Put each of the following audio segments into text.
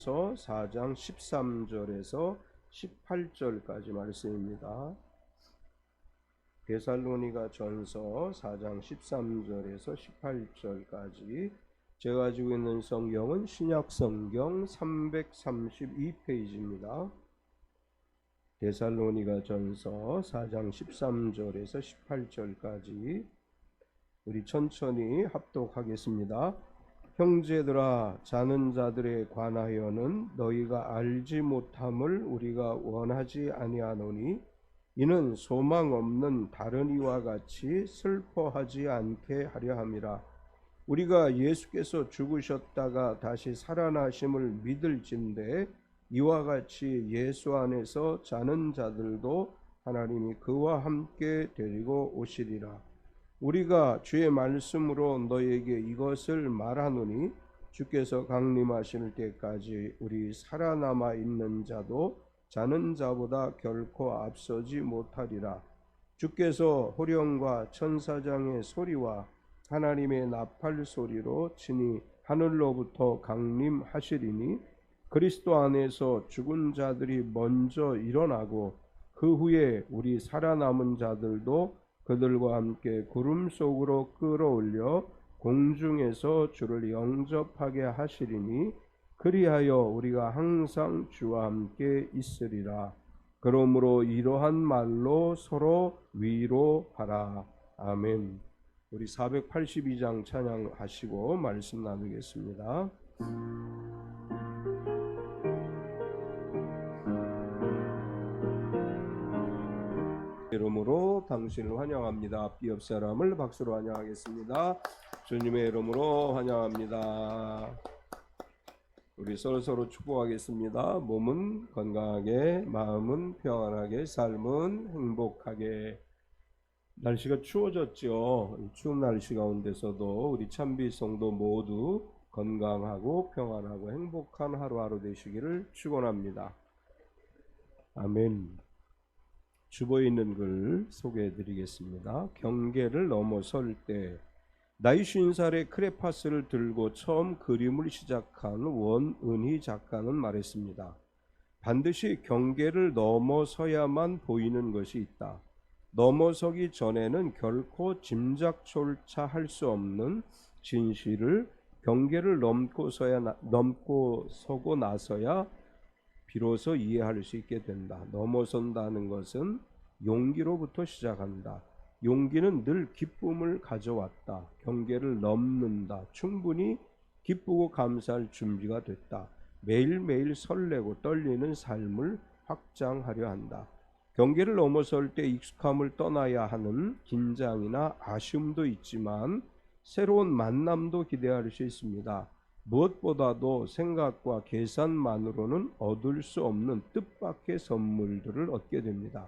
4장 13절에서 18절까지 말씀입니다. 데살로니가 전서 4장 13절에서 18절까지 제가 가지고 있는 성경은 신약 성경 332페이지입니다. 데살로니가 전서 4장 13절에서 18절까지 우리 천천히 합독하겠습니다. 형제들아, 자는 자들에 관하여는 너희가 알지 못함을 우리가 원하지 아니하노니 이는 소망 없는 다른 이와 같이 슬퍼하지 않게 하려 함이라. 우리가 예수께서 죽으셨다가 다시 살아나심을 믿을진대 이와 같이 예수 안에서 자는 자들도 하나님이 그와 함께 데리고 오시리라. 우리가 주의 말씀으로 너희에게 이것을 말하노니 주께서 강림하실 때까지 우리 살아남아 있는 자도 자는 자보다 결코 앞서지 못하리라. 주께서 호령과 천사장의 소리와 하나님의 나팔 소리로 친히 하늘로부터 강림하시리니 그리스도 안에서 죽은 자들이 먼저 일어나고 그 후에 우리 살아남은 자들도 그들과 함께 구름 속으로 끌어올려 공중에서 주를 영접하게 하시리니 그리하여 우리가 항상 주와 함께 있으리라. 그러므로 이러한 말로 서로 위로하라. 아멘. 우리 482장 찬양하시고 말씀 나누겠습니다. 이름으로 당신을 환영합니다. 앞뒤 옆 사람을 박수로 환영하겠습니다. 주님의 이름으로 환영합니다. 우리 서로 축복하겠습니다. 몸은 건강하게, 마음은 평안하게, 삶은 행복하게. 날씨가 추워졌죠. 추운 날씨 가운데서도 우리 참비 성도 모두 건강하고 평안하고 행복한 하루하루 되시기를 축원합니다. 아멘. 주보에 있는 글 소개해 드리겠습니다. 경계를 넘어설 때 나이 50살의 크레파스를 들고 처음 그림을 시작한 원은희 작가는 말했습니다. 반드시 경계를 넘어서야만 보이는 것이 있다. 넘어서기 전에는 결코 짐작조차 할 수 없는 진실을 경계를 넘고 서고 나서야 비로소 이해할 수 있게 된다. 넘어선다는 것은 용기로부터 시작한다. 용기는 늘 기쁨을 가져왔다. 경계를 넘는다. 충분히 기쁘고 감사할 준비가 됐다. 매일매일 설레고 떨리는 삶을 확장하려 한다. 경계를 넘어설 때 익숙함을 떠나야 하는 긴장이나 아쉬움도 있지만 새로운 만남도 기대할 수 있습니다. 무엇보다도 생각과 계산만으로는 얻을 수 없는 뜻밖의 선물들을 얻게 됩니다.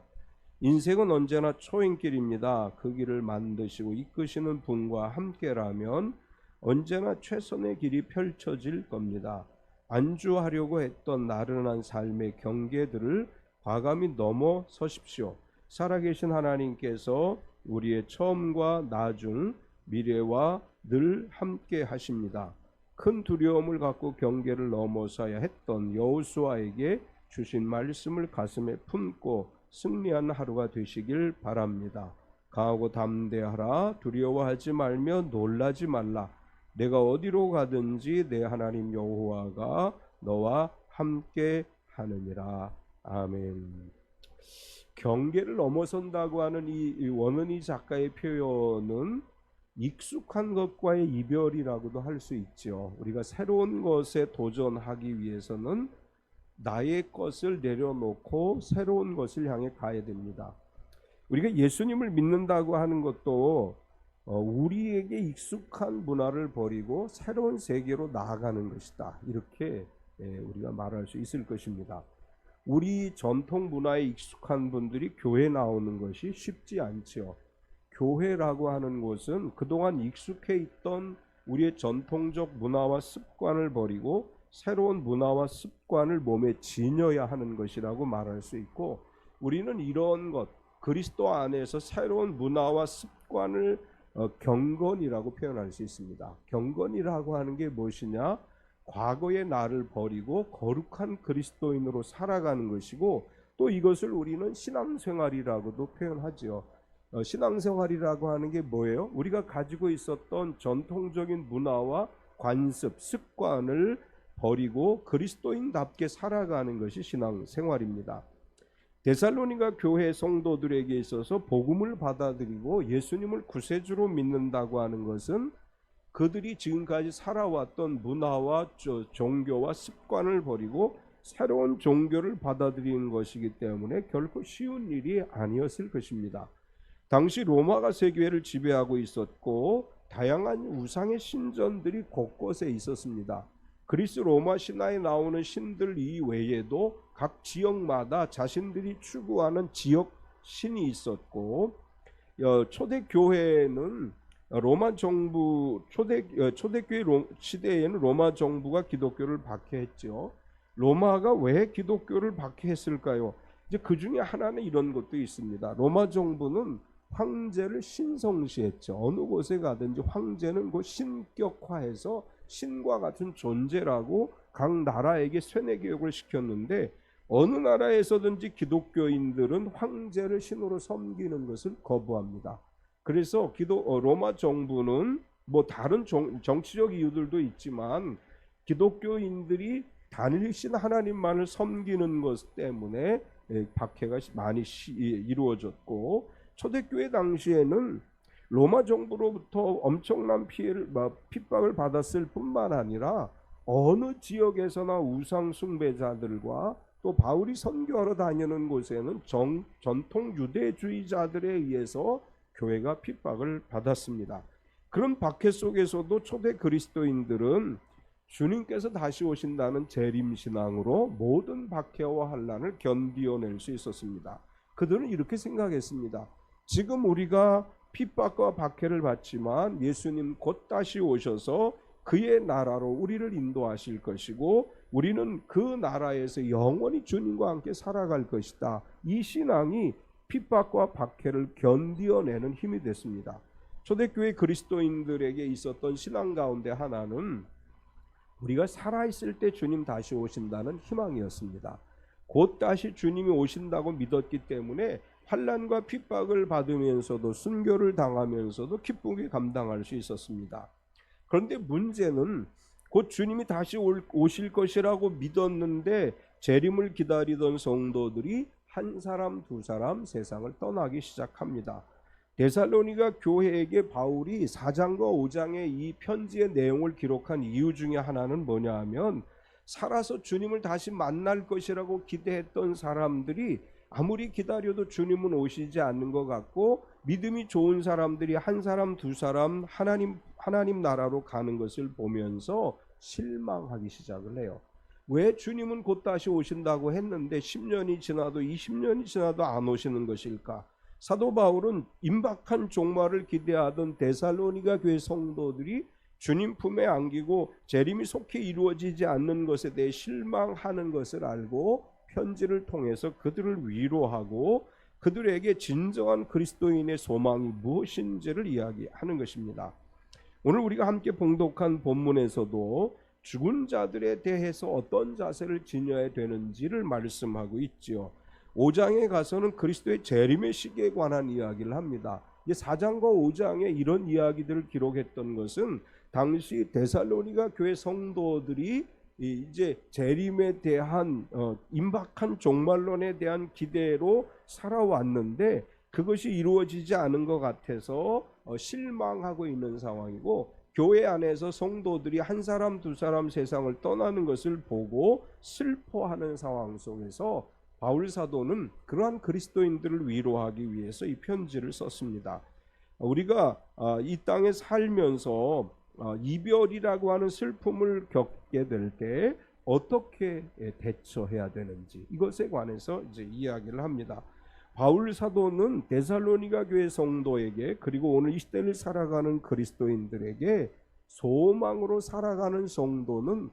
인생은 언제나 초행길입니다. 그 길을 만드시고 이끄시는 분과 함께라면 언제나 최선의 길이 펼쳐질 겁니다. 안주하려고 했던 나른한 삶의 경계들을 과감히 넘어서십시오. 살아계신 하나님께서 우리의 처음과 나중, 미래와 늘 함께 하십니다. 큰 두려움을 갖고 경계를 넘어서야 했던 여호수아에게 주신 말씀을 가슴에 품고 승리하는 하루가 되시길 바랍니다. 강하고 담대하라. 두려워하지 말며 놀라지 말라. 내가 어디로 가든지 내 하나님 여호와가 너와 함께 하느니라. 아멘. 경계를 넘어선다고 하는 이 원은희 작가의 표현은 익숙한 것과의 이별이라고도 할 수 있죠. 우리가 새로운 것에 도전하기 위해서는 나의 것을 내려놓고 새로운 것을 향해 가야 됩니다. 우리가 예수님을 믿는다고 하는 것도 우리에게 익숙한 문화를 버리고 새로운 세계로 나아가는 것이다. 이렇게 우리가 말할 수 있을 것입니다. 우리 전통 문화에 익숙한 분들이 교회 나오는 것이 쉽지 않죠. 교회라고 하는 곳은 그동안 익숙해 있던 우리의 전통적 문화와 습관을 버리고 새로운 문화와 습관을 몸에 지녀야 하는 것이라고 말할 수 있고, 우리는 이런 것, 그리스도 안에서 새로운 문화와 습관을 경건이라고 표현할 수 있습니다. 경건이라고 하는 게 무엇이냐? 과거의 나를 버리고 거룩한 그리스도인으로 살아가는 것이고, 또 이것을 우리는 신앙생활이라고도 표현하지요. 신앙생활이라고 하는 게 뭐예요? 우리가 가지고 있었던 전통적인 문화와 관습, 습관을 버리고 그리스도인답게 살아가는 것이 신앙생활입니다. 데살로니가 교회 성도들에게 있어서 복음을 받아들이고 예수님을 구세주로 믿는다고 하는 것은 그들이 지금까지 살아왔던 문화와 종교와 습관을 버리고 새로운 종교를 받아들이는 것이기 때문에 결코 쉬운 일이 아니었을 것입니다. 당시 로마가 세계를 지배하고 있었고 다양한 우상의 신전들이 곳곳에 있었습니다. 그리스 로마 신화에 나오는 신들 이외에도 각 지역마다 자신들이 추구하는 지역 신이 있었고, 초대 교회는 로마 정부 초대교회 시대에는 로마 정부가 기독교를 박해했죠. 로마가 왜 기독교를 박해했을까요? 이제 그 중에 하나는 이런 것도 있습니다. 로마 정부는 황제를 신성시했죠. 어느 곳에 가든지 황제는 그 신격화해서 신과 같은 존재라고 각 나라에게 세뇌 교육을 시켰는데, 어느 나라에서든지 기독교인들은 황제를 신으로 섬기는 것을 거부합니다. 그래서 로마 정부는 뭐 다른 정치적 이유들도 있지만 기독교인들이 단일신 하나님만을 섬기는 것 때문에 박해가 많이 이루어졌고, 초대교회 당시에는 로마 정부로부터 엄청난 핍박을 받았을 뿐만 아니라 어느 지역에서나 우상 숭배자들과 또 바울이 선교하러 다니는 곳에는 전통 유대주의자들에 의해서 교회가 핍박을 받았습니다. 그런 박해 속에서도 초대 그리스도인들은 주님께서 다시 오신다는 재림신앙으로 모든 박해와 환난을 견디어낼 수 있었습니다. 그들은 이렇게 생각했습니다. 지금 우리가 핍박과 박해를 받지만 예수님 곧 다시 오셔서 그의 나라로 우리를 인도하실 것이고 우리는 그 나라에서 영원히 주님과 함께 살아갈 것이다. 이 신앙이 핍박과 박해를 견디어내는 힘이 됐습니다. 초대교회 그리스도인들에게 있었던 신앙 가운데 하나는 우리가 살아있을 때 주님 다시 오신다는 희망이었습니다. 곧 다시 주님이 오신다고 믿었기 때문에 환난과 핍박을 받으면서도 순교를 당하면서도 기쁘게 감당할 수 있었습니다. 그런데 문제는 곧 주님이 다시 오실 것이라고 믿었는데 재림을 기다리던 성도들이 한 사람 두 사람 세상을 떠나기 시작합니다. 데살로니가 교회에게 바울이 4장과 5장의 이 편지의 내용을 기록한 이유 중에 하나는 뭐냐 하면, 살아서 주님을 다시 만날 것이라고 기대했던 사람들이 아무리 기다려도 주님은 오시지 않는 것 같고, 믿음이 좋은 사람들이 한 사람 두 사람 하나님 나라로 가는 것을 보면서 실망하기 시작을 해요. 왜 주님은 곧 다시 오신다고 했는데 10년이 지나도 20년이 지나도 안 오시는 것일까? 사도 바울은 임박한 종말을 기대하던 데살로니가 교회 성도들이 주님 품에 안기고 재림이 속히 이루어지지 않는 것에 대해 실망하는 것을 알고 편지를 통해서 그들을 위로하고 그들에게 진정한 그리스도인의 소망이 무엇인지를 이야기하는 것입니다. 오늘 우리가 함께 봉독한 본문에서도 죽은 자들에 대해서 어떤 자세를 지녀야 되는지를 말씀하고 있지요. 5장에 가서는 그리스도의 재림의 시기에 관한 이야기를 합니다. 4장과 5장에 이런 이야기들을 기록했던 것은 당시 데살로니가 교회 성도들이 이제 재림에 대한 임박한 종말론에 대한 기대로 살아왔는데 그것이 이루어지지 않은 것 같아서 실망하고 있는 상황이고, 교회 안에서 성도들이 한 사람 두 사람 세상을 떠나는 것을 보고 슬퍼하는 상황 속에서 바울 사도는 그러한 그리스도인들을 위로하기 위해서 이 편지를 썼습니다. 우리가 이 땅에 살면서 이별이라고 하는 슬픔을 겪게 될 때 어떻게 대처해야 되는지 이것에 관해서 이제 이야기를 합니다. 바울 사도는 데살로니가 교회 성도에게, 그리고 오늘 이 시대를 살아가는 그리스도인들에게 소망으로 살아가는 성도는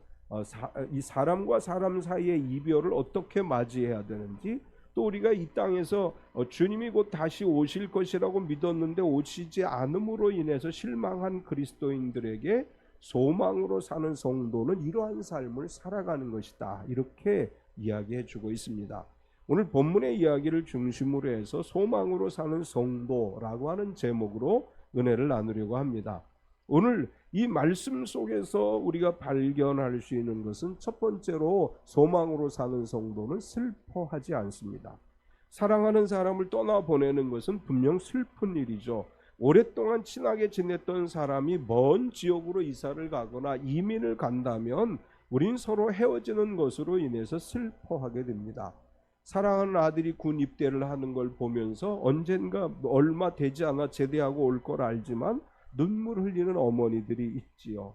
이 사람과 사람 사이의 이별을 어떻게 맞이해야 되는지, 또 우리가 이 땅에서 주님이 곧 다시 오실 것이라고 믿었는데 오시지 않음으로 인해서 실망한 그리스도인들에게 소망으로 사는 성도는 이러한 삶을 살아가는 것이다. 이렇게 이야기해 주고 있습니다. 오늘 본문의 이야기를 중심으로 해서 소망으로 사는 성도라고 하는 제목으로 은혜를 나누려고 합니다. 오늘 이 말씀 속에서 우리가 발견할 수 있는 것은 첫 번째로 소망으로 사는 성도는 슬퍼하지 않습니다. 사랑하는 사람을 떠나보내는 것은 분명 슬픈 일이죠. 오랫동안 친하게 지냈던 사람이 먼 지역으로 이사를 가거나 이민을 간다면 우린 서로 헤어지는 것으로 인해서 슬퍼하게 됩니다. 사랑하는 아들이 군 입대를 하는 걸 보면서 언젠가 얼마 되지 않아 제대하고 올 걸 알지만 눈물 흘리는 어머니들이 있지요.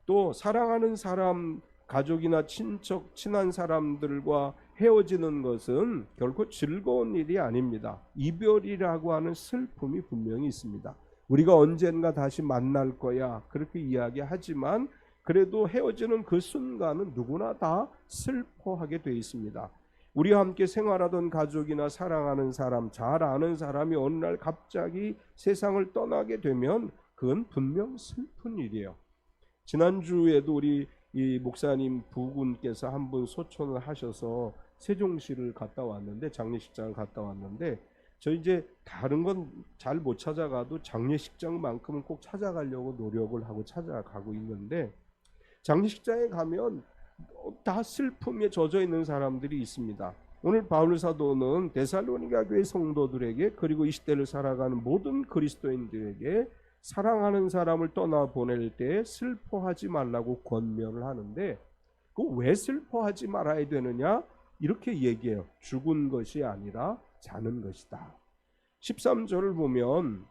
또 사랑하는 사람, 가족이나 친척, 친한 사람들과 헤어지는 것은 결코 즐거운 일이 아닙니다. 이별이라고 하는 슬픔이 분명히 있습니다. 우리가 언젠가 다시 만날 거야 그렇게 이야기하지만 그래도 헤어지는 그 순간은 누구나 다 슬퍼하게 돼 있습니다. 우리와 함께 생활하던 가족이나 사랑하는 사람, 잘 아는 사람이 어느 날 갑자기 세상을 떠나게 되면 그건 분명 슬픈 일이에요. 지난주에도 우리 이 목사님 부군께서 한 분 소천을 하셔서 세종시를 갔다 왔는데, 장례식장을 갔다 왔는데, 저 이제 다른 건 잘 못 찾아가도 장례식장만큼은 꼭 찾아가려고 노력을 하고 찾아가고 있는데, 장례식장에 가면 다 슬픔에 젖어 있는 사람들이 있습니다. 오늘 바울 사도는 데살로니가 교회 성도들에게, 그리고 이 시대를 살아가는 모든 그리스도인들에게 사랑하는 사람을 떠나보낼 때 슬퍼하지 말라고 권면을 하는데, 그 왜 슬퍼하지 말아야 되느냐? 이렇게 얘기해요. 죽은 것이 아니라 자는 것이다. 13절을 보면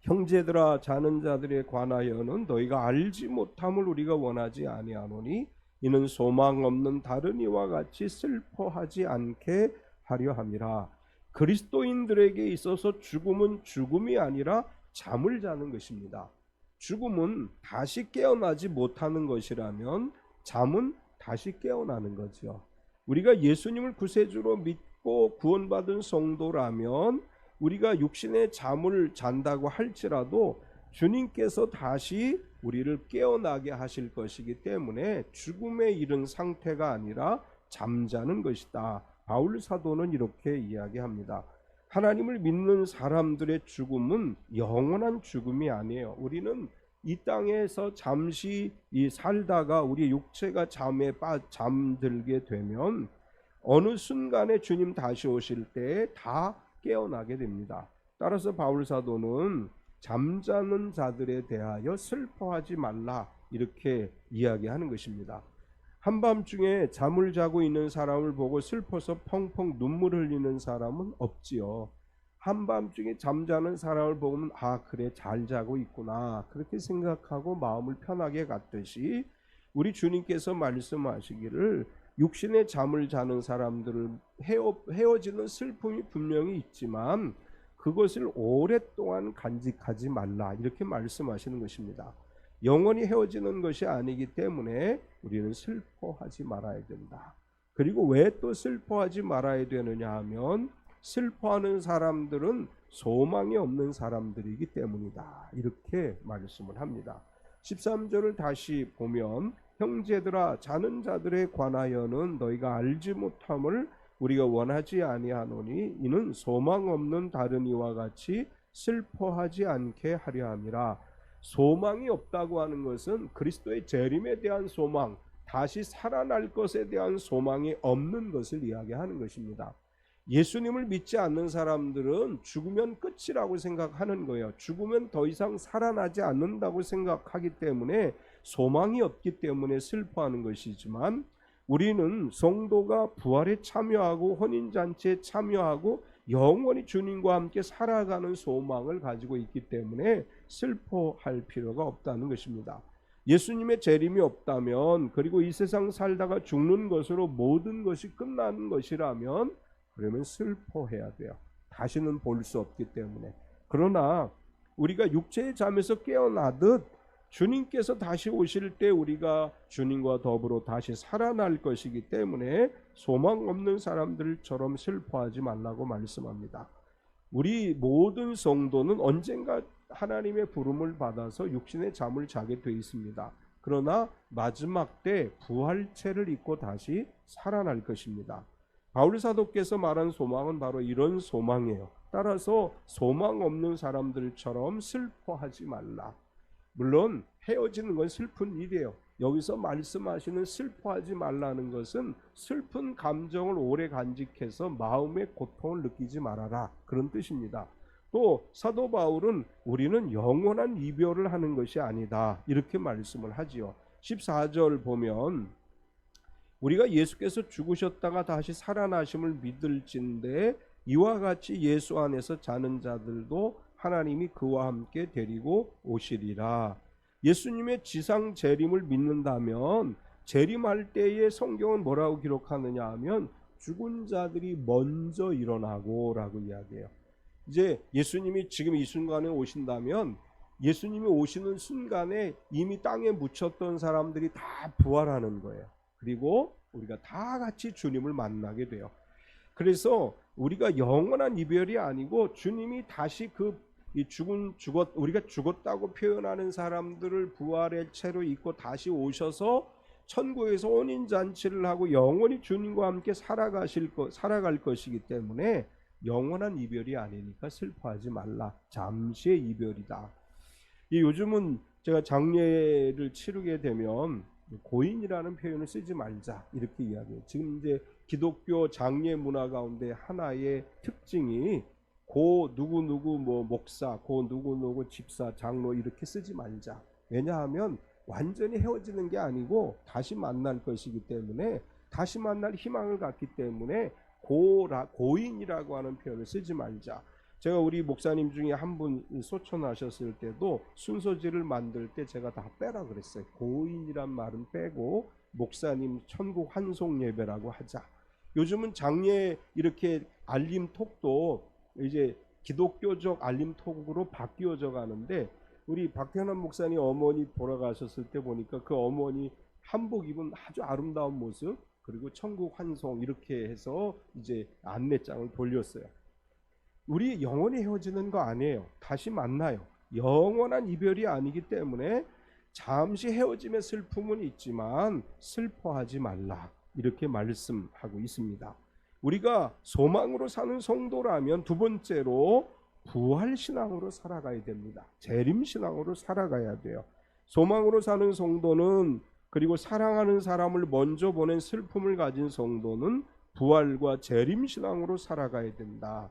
형제들아 자는 자들에 관하여는 너희가 알지 못함을 우리가 원하지 아니하노니 이는 소망 없는 다른 이와 같이 슬퍼하지 않게 하려 함이라. 그리스도인들에게 있어서 죽음은 죽음이 아니라 잠을 자는 것입니다. 죽음은 다시 깨어나지 못하는 것이라면 잠은 다시 깨어나는 거죠. 우리가 예수님을 구세주로 믿고 구원받은 성도라면 우리가 육신의 잠을 잔다고 할지라도 주님께서 다시 우리를 깨어나게 하실 것이기 때문에 죽음에 이른 상태가 아니라 잠자는 것이다. 바울 사도는 이렇게 이야기합니다. 하나님을 믿는 사람들의 죽음은 영원한 죽음이 아니에요. 우리는 이 땅에서 잠시 살다가 우리 육체가 잠들게 되면 어느 순간에 주님 다시 오실 때 다 깨어나게 됩니다. 따라서 바울 사도는 잠자는 자들에 대하여 슬퍼하지 말라 이렇게 이야기하는 것입니다. 한밤중에 잠을 자고 있는 사람을 보고 슬퍼서 펑펑 눈물 흘리는 사람은 없지요. 한밤중에 잠자는 사람을 보면 아 그래 잘 자고 있구나 그렇게 생각하고 마음을 편하게 갖듯이 우리 주님께서 말씀하시기를 육신의 잠을 자는 사람들을 헤어지는 슬픔이 분명히 있지만 그것을 오랫동안 간직하지 말라 이렇게 말씀하시는 것입니다. 영원히 헤어지는 것이 아니기 때문에 우리는 슬퍼하지 말아야 된다. 그리고 왜 또 슬퍼하지 말아야 되느냐 하면 슬퍼하는 사람들은 소망이 없는 사람들이기 때문이다. 이렇게 말씀을 합니다. 13절을 다시 보면 형제들아 자는 자들에 관하여는 너희가 알지 못함을 우리가 원하지 아니하노니 이는 소망 없는 다른 이와 같이 슬퍼하지 않게 하려 함이라. 소망이 없다고 하는 것은 그리스도의 재림에 대한 소망, 다시 살아날 것에 대한 소망이 없는 것을 이야기하는 것입니다. 예수님을 믿지 않는 사람들은 죽으면 끝이라고 생각하는 거예요. 죽으면 더 이상 살아나지 않는다고 생각하기 때문에 소망이 없기 때문에 슬퍼하는 것이지만 우리는 성도가 부활에 참여하고 혼인잔치에 참여하고 영원히 주님과 함께 살아가는 소망을 가지고 있기 때문에 슬퍼할 필요가 없다는 것입니다. 예수님의 재림이 없다면 그리고 이 세상 살다가 죽는 것으로 모든 것이 끝나는 것이라면 그러면 슬퍼해야 돼요. 다시는 볼 수 없기 때문에. 그러나 우리가 육체의 잠에서 깨어나듯 주님께서 다시 오실 때 우리가 주님과 더불어 다시 살아날 것이기 때문에 소망 없는 사람들처럼 슬퍼하지 말라고 말씀합니다. 우리 모든 성도는 언젠가 하나님의 부름을 받아서 육신의 잠을 자게 돼 있습니다. 그러나 마지막 때 부활체를 입고 다시 살아날 것입니다. 바울 사도께서 말한 소망은 바로 이런 소망이에요. 따라서 소망 없는 사람들처럼 슬퍼하지 말라. 물론 헤어지는 건 슬픈 일이에요. 여기서 말씀하시는 슬퍼하지 말라는 것은 슬픈 감정을 오래 간직해서 마음의 고통을 느끼지 말아라, 그런 뜻입니다. 또 사도 바울은 우리는 영원한 이별을 하는 것이 아니다, 이렇게 말씀을 하지요. 14절 보면 우리가 예수께서 죽으셨다가 다시 살아나심을 믿을진대 이와 같이 예수 안에서 자는 자들도 하나님이 그와 함께 데리고 오시리라. 예수님의 지상 재림을 믿는다면 재림할 때에 성경은 뭐라고 기록하느냐 하면 죽은 자들이 먼저 일어나고 라고 이야기해요. 이제 예수님이 지금 이 순간에 오신다면 예수님이 오시는 순간에 이미 땅에 묻혔던 사람들이 다 부활하는 거예요. 그리고 우리가 다 같이 주님을 만나게 돼요. 그래서 우리가 영원한 이별이 아니고 주님이 다시 우리가 죽었다고 표현하는 사람들을 부활의 채로 입고 다시 오셔서 천국에서 혼인잔치를 하고 영원히 주님과 함께 살아갈 것이기 때문에 영원한 이별이 아니니까 슬퍼하지 말라. 잠시의 이별이다. 요즘은 제가 장례를 치르게 되면 고인이라는 표현을 쓰지 말자, 이렇게 이야기해요. 지금 이제 기독교 장례 문화 가운데 하나의 특징이 고 누구누구 목사, 고 누구누구 집사, 장로 이렇게 쓰지 말자. 왜냐하면 완전히 헤어지는 게 아니고 다시 만날 것이기 때문에, 다시 만날 희망을 갖기 때문에 고인이라고 하는 표현을 쓰지 말자. 제가 우리 목사님 중에 한 분 소천하셨을 때도 순서지를 만들 때 제가 다 빼라 그랬어요. 고인이란 말은 빼고 목사님 천국 환송 예배라고 하자. 요즘은 장례 이렇게 알림톡도 이제 기독교적 알림톡으로 바뀌어져 가는데, 우리 박현환 목사님 어머니 돌아가셨을 때 보니까 그 어머니 한복 입은 아주 아름다운 모습, 그리고 천국 환송 이렇게 해서 이제 안내장을 돌렸어요. 우리 영원히 헤어지는 거 아니에요. 다시 만나요. 영원한 이별이 아니기 때문에 잠시 헤어짐의 슬픔은 있지만 슬퍼하지 말라, 이렇게 말씀하고 있습니다. 우리가 소망으로 사는 성도라면 두 번째로 부활신앙으로 살아가야 됩니다. 재림신앙으로 살아가야 돼요. 소망으로 사는 성도는, 그리고 사랑하는 사람을 먼저 보낸 슬픔을 가진 성도는 부활과 재림신앙으로 살아가야 된다.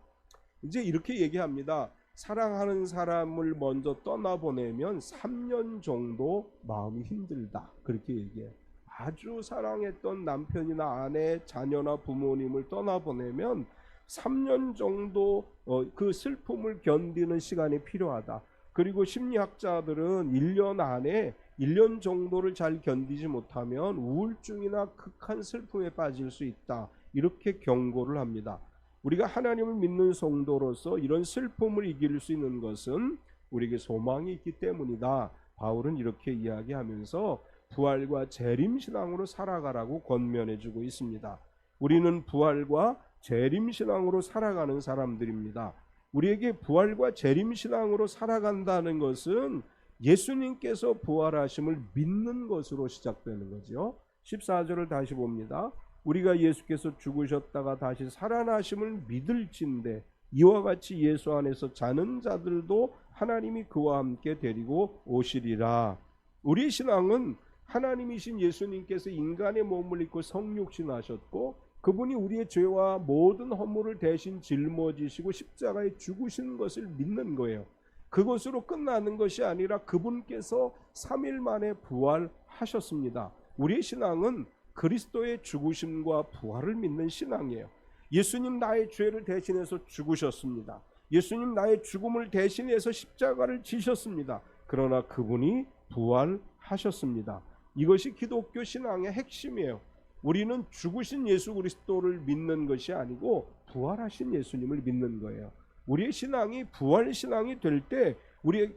이제 이렇게 얘기합니다. 사랑하는 사람을 먼저 떠나보내면 3년 정도 마음이 힘들다, 그렇게 얘기해요. 아주 사랑했던 남편이나 아내, 자녀나 부모님을 떠나보내면 3년 정도 그 슬픔을 견디는 시간이 필요하다. 그리고 심리학자들은 1년 안에 1년 정도를 잘 견디지 못하면 우울증이나 극한 슬픔에 빠질 수 있다, 이렇게 경고를 합니다. 우리가 하나님을 믿는 성도로서 이런 슬픔을 이길 수 있는 것은 우리에게 소망이 있기 때문이다. 바울은 이렇게 이야기하면서 부활과 재림신앙으로 살아가라고 권면해주고 있습니다. 우리는 부활과 재림신앙으로 살아가는 사람들입니다. 우리에게 부활과 재림신앙으로 살아간다는 것은 예수님께서 부활하심을 믿는 것으로 시작되는 거죠. 14절을 다시 봅니다. 우리가 예수께서 죽으셨다가 다시 살아나심을 믿을진대 이와 같이 예수 안에서 자는 자들도 하나님이 그와 함께 데리고 오시리라. 우리 신앙은 하나님이신 예수님께서 인간의 몸을 입고 성육신하셨고, 그분이 우리의 죄와 모든 허물을 대신 짊어지시고 십자가에 죽으신 것을 믿는 거예요. 그것으로 끝나는 것이 아니라 그분께서 3일 만에 부활하셨습니다. 우리의 신앙은 그리스도의 죽으심과 부활을 믿는 신앙이에요. 예수님 나의 죄를 대신해서 죽으셨습니다. 예수님 나의 죽음을 대신해서 십자가를 지셨습니다. 그러나 그분이 부활하셨습니다. 이것이 기독교 신앙의 핵심이에요. 우리는 죽으신 예수 그리스도를 믿는 것이 아니고 부활하신 예수님을 믿는 거예요. 우리의 신앙이 부활 신앙이 될 때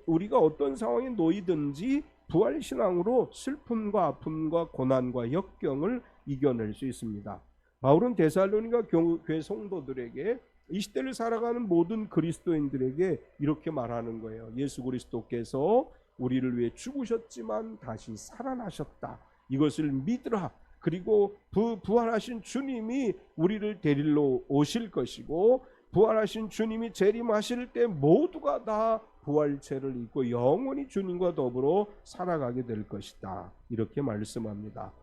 우리가 어떤 상황에 놓이든지 부활 신앙으로 슬픔과 아픔과 고난과 역경을 이겨낼 수 있습니다. 바울은 데살로니가 교회 성도들에게 이 시대를 살아가는 모든 그리스도인들에게 이렇게 말하는 거예요. 예수 그리스도께서 우리를 위해 죽으셨지만 다시 살아나셨다. 이것을 믿으라. 그리고 부활하신 주님이 우리를 데리러 오실 것이고, 부활하신 주님이 재림하실 때 모두가 다 부활체를 입고 영원히 주님과 더불어 살아가게 될 것이다. 이렇게 말씀합니다.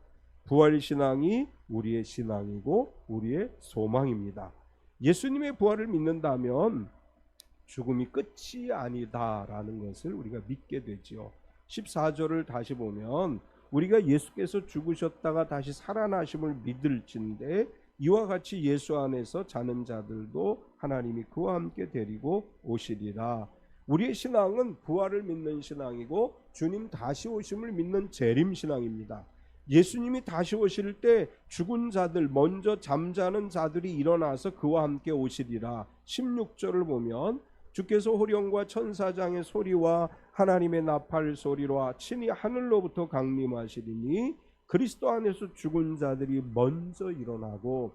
부활신앙이 우리의 신앙이고 우리의 소망입니다. 예수님의 부활을 믿는다면 죽음이 끝이 아니다라는 것을 우리가 믿게 되지요. 14절을 다시 보면 우리가 예수께서 죽으셨다가 다시 살아나심을 믿을진대 이와 같이 예수 안에서 자는 자들도 하나님이 그와 함께 데리고 오시리라. 우리의 신앙은 부활을 믿는 신앙이고 주님 다시 오심을 믿는 재림 신앙입니다. 예수님이 다시 오실 때 죽은 자들, 먼저 잠자는 자들이 일어나서 그와 함께 오시리라. 16절을 보면 주께서 호령과 천사장의 소리와 하나님의 나팔 소리와 친히 하늘로부터 강림하시리니 그리스도 안에서 죽은 자들이 먼저 일어나고,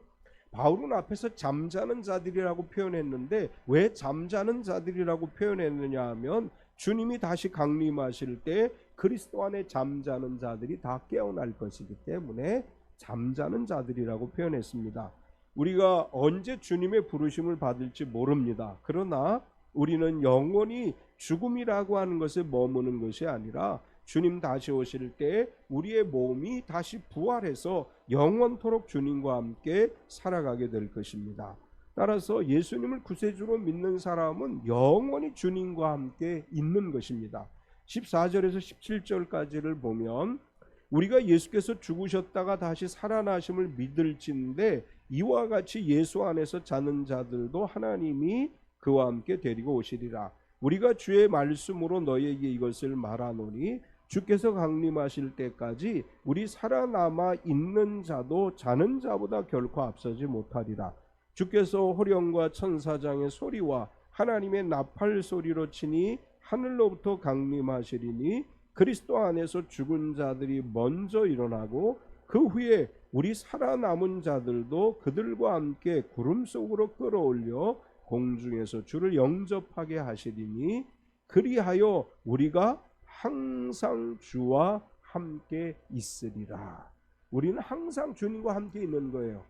바울은 앞에서 잠자는 자들이라고 표현했는데 왜 잠자는 자들이라고 표현했느냐 하면 주님이 다시 강림하실 때 그리스도 안에 잠자는 자들이 다 깨어날 것이기 때문에 잠자는 자들이라고 표현했습니다. 우리가 언제 주님의 부르심을 받을지 모릅니다. 그러나 우리는 영원히 죽음이라고 하는 것에 머무는 것이 아니라 주님 다시 오실 때 우리의 몸이 다시 부활해서 영원토록 주님과 함께 살아가게 될 것입니다. 따라서 예수님을 구세주로 믿는 사람은 영원히 주님과 함께 있는 것입니다. 14절에서 17절까지를 보면 우리가 예수께서 죽으셨다가 다시 살아나심을 믿을진데 이와 같이 예수 안에서 자는 자들도 하나님이 그와 함께 데리고 오시리라. 우리가 주의 말씀으로 너희에게 이것을 말하노니 주께서 강림하실 때까지 우리 살아남아 있는 자도 자는 자보다 결코 앞서지 못하리라. 주께서 호령과 천사장의 소리와 하나님의 나팔 소리로 치니 하늘로부터 강림하시리니 그리스도 안에서 죽은 자들이 먼저 일어나고 그 후에 우리 살아남은 자들도 그들과 함께 구름 속으로 끌어올려 공중에서 주를 영접하게 하시리니 그리하여 우리가 항상 주와 함께 있으리라. 우리는 항상 주님과 함께 있는 거예요.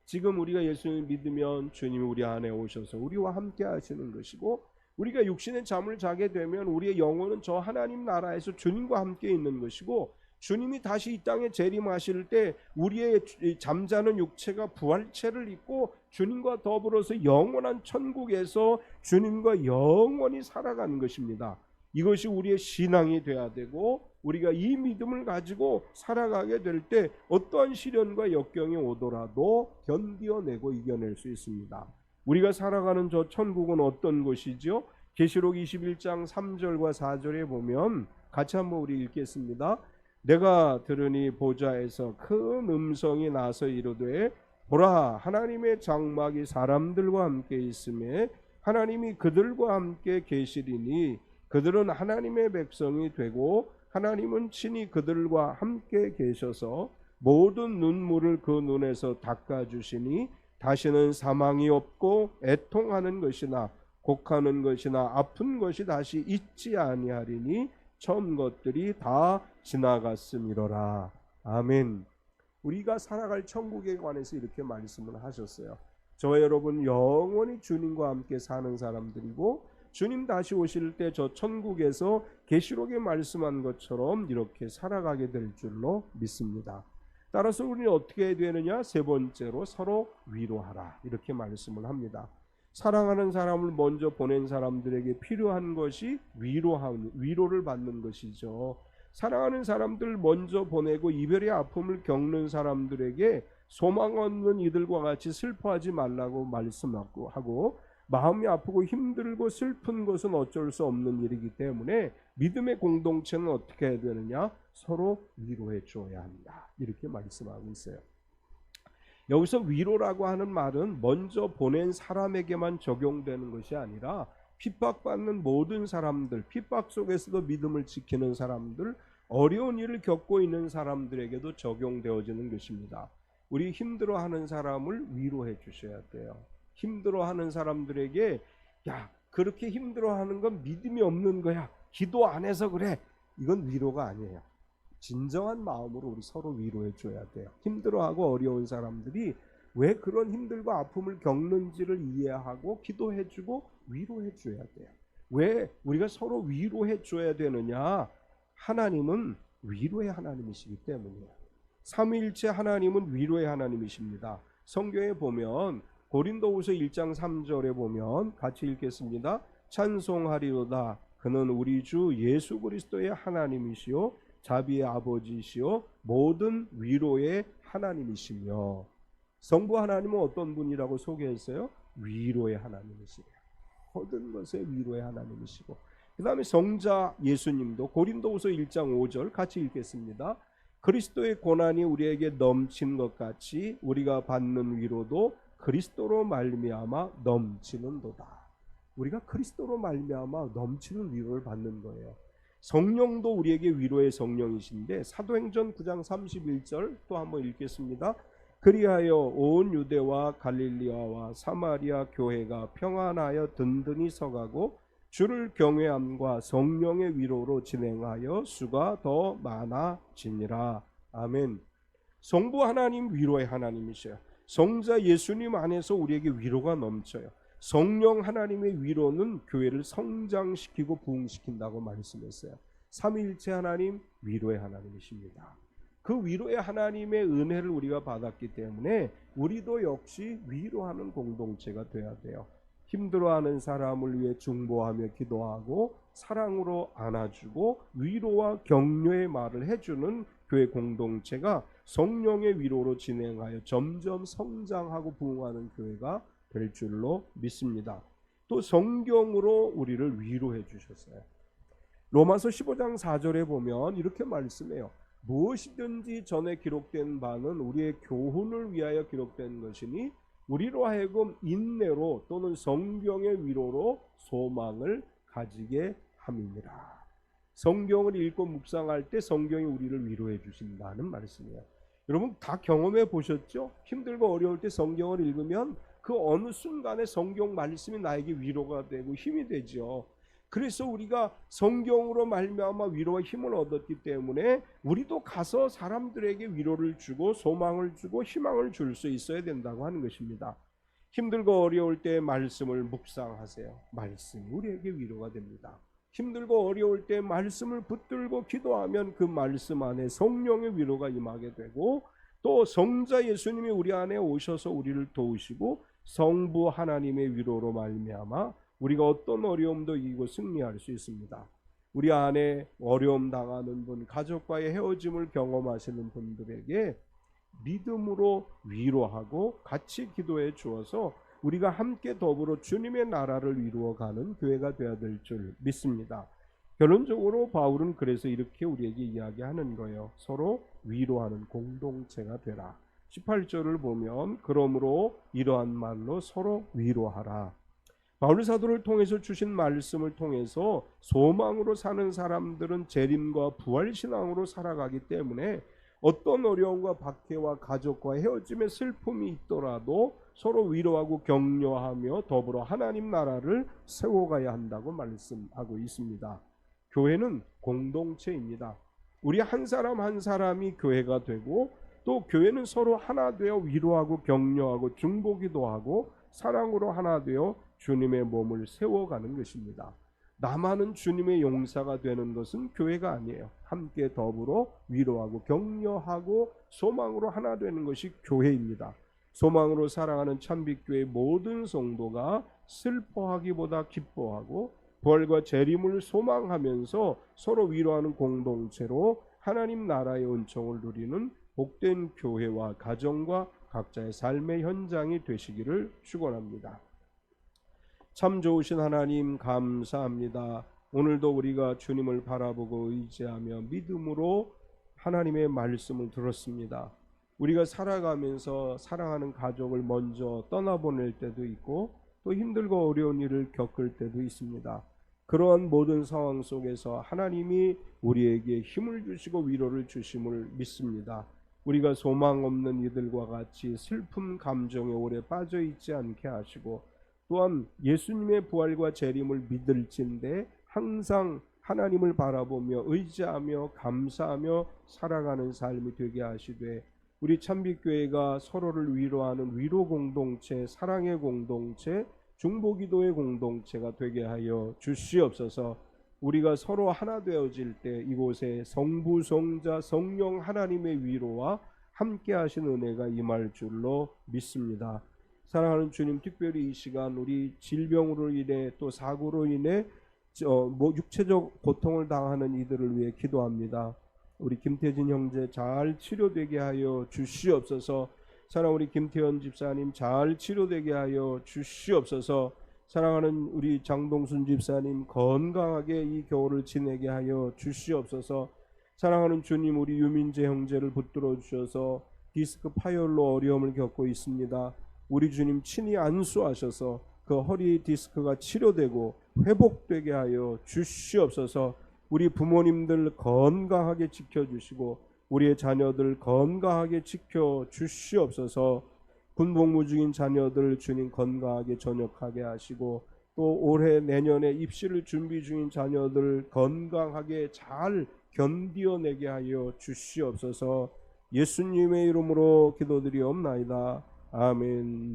지금 우리가 예수님을 믿으면 주님이 우리 안에 오셔서 우리와 함께 하시는 것이고, 우리가 육신의 잠을 자게 되면 우리의 영혼은 저 하나님 나라에서 주님과 함께 있는 것이고, 주님이 다시 이 땅에 재림하실 때 우리의 잠자는 육체가 부활체를 입고 주님과 더불어서 영원한 천국에서 주님과 영원히 살아가는 것입니다. 이것이 우리의 신앙이 돼야 되고, 우리가 이 믿음을 가지고 살아가게 될 때 어떠한 시련과 역경이 오더라도 견디어내고 이겨낼 수 있습니다. 우리가 살아가는 저 천국은 어떤 곳이죠? 계시록 21장 3절과 4절에 보면 같이 한번 우리 읽겠습니다. 내가 들으니 보좌에서 큰 음성이 나서 이르되 보라, 하나님의 장막이 사람들과 함께 있음에 하나님이 그들과 함께 계시리니 그들은 하나님의 백성이 되고 하나님은 친히 그들과 함께 계셔서 모든 눈물을 그 눈에서 닦아주시니 다시는 사망이 없고 애통하는 것이나 곡하는 것이나 아픈 것이 다시 있지 아니하리니 처음 것들이 다 지나갔음이로라. 아멘. 우리가 살아갈 천국에 관해서 이렇게 말씀을 하셨어요. 저와 여러분 영원히 주님과 함께 사는 사람들이고, 주님 다시 오실 때 저 천국에서 계시록에 말씀한 것처럼 이렇게 살아가게 될 줄로 믿습니다. 따라서 우리는 어떻게 해야 되느냐? 세 번째로 서로 위로하라, 이렇게 말씀을 합니다. 사랑하는 사람을 먼저 보낸 사람들에게 필요한 것이 위로를 받는 것이죠. 사랑하는 사람들 먼저 보내고 이별의 아픔을 겪는 사람들에게 소망 없는 이들과 같이 슬퍼하지 말라고 말씀하고, 마음이 아프고 힘들고 슬픈 것은 어쩔 수 없는 일이기 때문에 믿음의 공동체는 어떻게 해야 되느냐? 서로 위로해 줘야 한다, 이렇게 말씀하고 있어요. 여기서 위로라고 하는 말은 먼저 보낸 사람에게만 적용되는 것이 아니라 핍박받는 모든 사람들, 핍박 속에서도 믿음을 지키는 사람들, 어려운 일을 겪고 있는 사람들에게도 적용되어지는 것입니다. 우리 힘들어하는 사람을 위로해 주셔야 돼요. 힘들어하는 사람들에게 야, 그렇게 힘들어하는 건 믿음이 없는 거야, 기도 안 해서 그래, 이건 위로가 아니에요. 진정한 마음으로 우리 서로 위로해 줘야 돼요. 힘들어하고 어려운 사람들이 왜 그런 힘들고 아픔을 겪는지를 이해하고 기도해 주고 위로해 줘야 돼요. 왜 우리가 서로 위로해 줘야 되느냐? 하나님은 위로의 하나님이시기 때문이에요. 삼위일체 하나님은 위로의 하나님이십니다. 성경에 보면 고린도후서 1장 3절에 보면 같이 읽겠습니다. 찬송하리로다. 그는 우리 주 예수 그리스도의 하나님이시요 자비의 아버지시요 모든 위로의 하나님이시며. 성부 하나님은 어떤 분이라고 소개했어요? 위로의 하나님이시래요. 모든 것의 위로의 하나님이시고, 그 다음에 성자 예수님도 고린도후서 1장 5절 같이 읽겠습니다. 그리스도의 고난이 우리에게 넘친 것 같이 우리가 받는 위로도 그리스도로 말미암아 넘치는도다. 우리가 그리스도로 말미암아 넘치는 위로를 받는 거예요. 성령도 우리에게 위로의 성령이신데 사도행전 9장 31절 또 한번 읽겠습니다. 그리하여 온 유대와 갈릴리아와 사마리아 교회가 평안하여 든든히 서가고 주를 경외함과 성령의 위로로 진행하여 수가 더 많아지니라. 아멘. 성부 하나님 위로의 하나님이셔요. 성자 예수님 안에서 우리에게 위로가 넘쳐요. 성령 하나님의 위로는 교회를 성장시키고 부흥시킨다고 말씀했어요. 삼위일체 하나님 위로의 하나님이십니다. 그 위로의 하나님의 은혜를 우리가 받았기 때문에 우리도 역시 위로하는 공동체가 돼야 돼요. 힘들어하는 사람을 위해 중보하며 기도하고 사랑으로 안아주고 위로와 격려의 말을 해주는 교회 공동체가 성령의 위로로 진행하여 점점 성장하고 부흥하는 교회가 될 줄로 믿습니다. 또 성경으로 우리를 위로해 주셨어요. 로마서 15장 4절에 보면 이렇게 말씀해요. 무엇이든지 전에 기록된 바는 우리의 교훈을 위하여 기록된 것이니 우리로 하여금 인내로 또는 성경의 위로로 소망을 가지게 함이니라. 성경을 읽고 묵상할 때 성경이 우리를 위로해 주신다는 말씀이에요. 여러분 다 경험해 보셨죠? 힘들고 어려울 때 성경을 읽으면 그 어느 순간에 성경 말씀이 나에게 위로가 되고 힘이 되죠. 그래서 우리가 성경으로 말미암아 위로와 힘을 얻었기 때문에 우리도 가서 사람들에게 위로를 주고 소망을 주고 희망을 줄 수 있어야 된다고 하는 것입니다. 힘들고 어려울 때 말씀을 묵상하세요. 말씀이 우리에게 위로가 됩니다. 힘들고 어려울 때 말씀을 붙들고 기도하면 그 말씀 안에 성령의 위로가 임하게 되고 또 성자 예수님이 우리 안에 오셔서 우리를 도우시고 성부 하나님의 위로로 말미암아 우리가 어떤 어려움도 이기고 승리할 수 있습니다. 우리 안에 어려움 당하는 분, 가족과의 헤어짐을 경험하시는 분들에게 믿음으로 위로하고 같이 기도해 주어서 우리가 함께 더불어 주님의 나라를 이루어가는 교회가 되어야 될 줄 믿습니다. 결론적으로 바울은 그래서 이렇게 우리에게 이야기하는 거예요. 서로 위로하는 공동체가 되라. 18절을 보면 그러므로 이러한 말로 서로 위로하라. 바울 사도를 통해서 주신 말씀을 통해서 소망으로 사는 사람들은 재림과 부활신앙으로 살아가기 때문에 어떤 어려움과 박해와 가족과 헤어짐의 슬픔이 있더라도 서로 위로하고 격려하며 더불어 하나님 나라를 세워가야 한다고 말씀하고 있습니다. 교회는 공동체입니다. 우리 한 사람 한 사람이 교회가 되고 또 교회는 서로 하나 되어 위로하고 격려하고 중보기도 하고 사랑으로 하나 되어 주님의 몸을 세워가는 것입니다. 나만은 주님의 용사가 되는 것은 교회가 아니에요. 함께 더불어 위로하고 격려하고 소망으로 하나 되는 것이 교회입니다. 소망으로 사랑하는 참빛교회 모든 성도가 슬퍼하기보다 기뻐하고 부활과 재림을 소망하면서 서로 위로하는 공동체로 하나님 나라의 은총을 누리는 복된 교회와 가정과 각자의 삶의 현장이 되시기를 축원합니다. 참 좋으신 하나님 감사합니다. 오늘도 우리가 주님을 바라보고 의지하며 믿음으로 하나님의 말씀을 들었습니다. 우리가 살아가면서 사랑하는 가족을 먼저 떠나보낼 때도 있고 또 힘들고 어려운 일을 겪을 때도 있습니다. 그러한 모든 상황 속에서 하나님이 우리에게 힘을 주시고 위로를 주심을 믿습니다. 우리가 소망 없는 이들과 같이 슬픈 감정에 오래 빠져 있지 않게 하시고 또한 예수님의 부활과 재림을 믿을진데 항상 하나님을 바라보며 의지하며 감사하며 살아가는 삶이 되게 하시되, 우리 참빛교회가 서로를 위로하는 위로 공동체, 사랑의 공동체, 중보기도의 공동체가 되게 하여 주시옵소서. 우리가 서로 하나 되어질 때 이곳에 성부, 성자, 성령 하나님의 위로와 함께 하신 은혜가 임할 줄로 믿습니다. 사랑하는 주님, 특별히 이 시간 우리 질병으로 인해 또 사고로 인해 육체적 고통을 당하는 이들을 위해 기도합니다. 우리 김태진 형제 잘 치료되게 하여 주시옵소서. 사랑하는 우리 김태현 집사님 잘 치료되게 하여 주시옵소서. 사랑하는 우리 장동순 집사님 건강하게 이 겨울을 지내게 하여 주시옵소서. 사랑하는 주님, 우리 유민재 형제를 붙들어 주셔서 디스크 파열로 어려움을 겪고 있습니다. 우리 주님 친히 안수하셔서 그 허리 디스크가 치료되고 회복되게 하여 주시옵소서. 우리 부모님들 건강하게 지켜주시고 우리의 자녀들 건강하게 지켜주시옵소서. 군복무 중인 자녀들 주님 건강하게 전역하게 하시고, 또 올해 내년에 입시를 준비 중인 자녀들 건강하게 잘 견디어내게 하여 주시옵소서. 예수님의 이름으로 기도드리옵나이다. 아멘.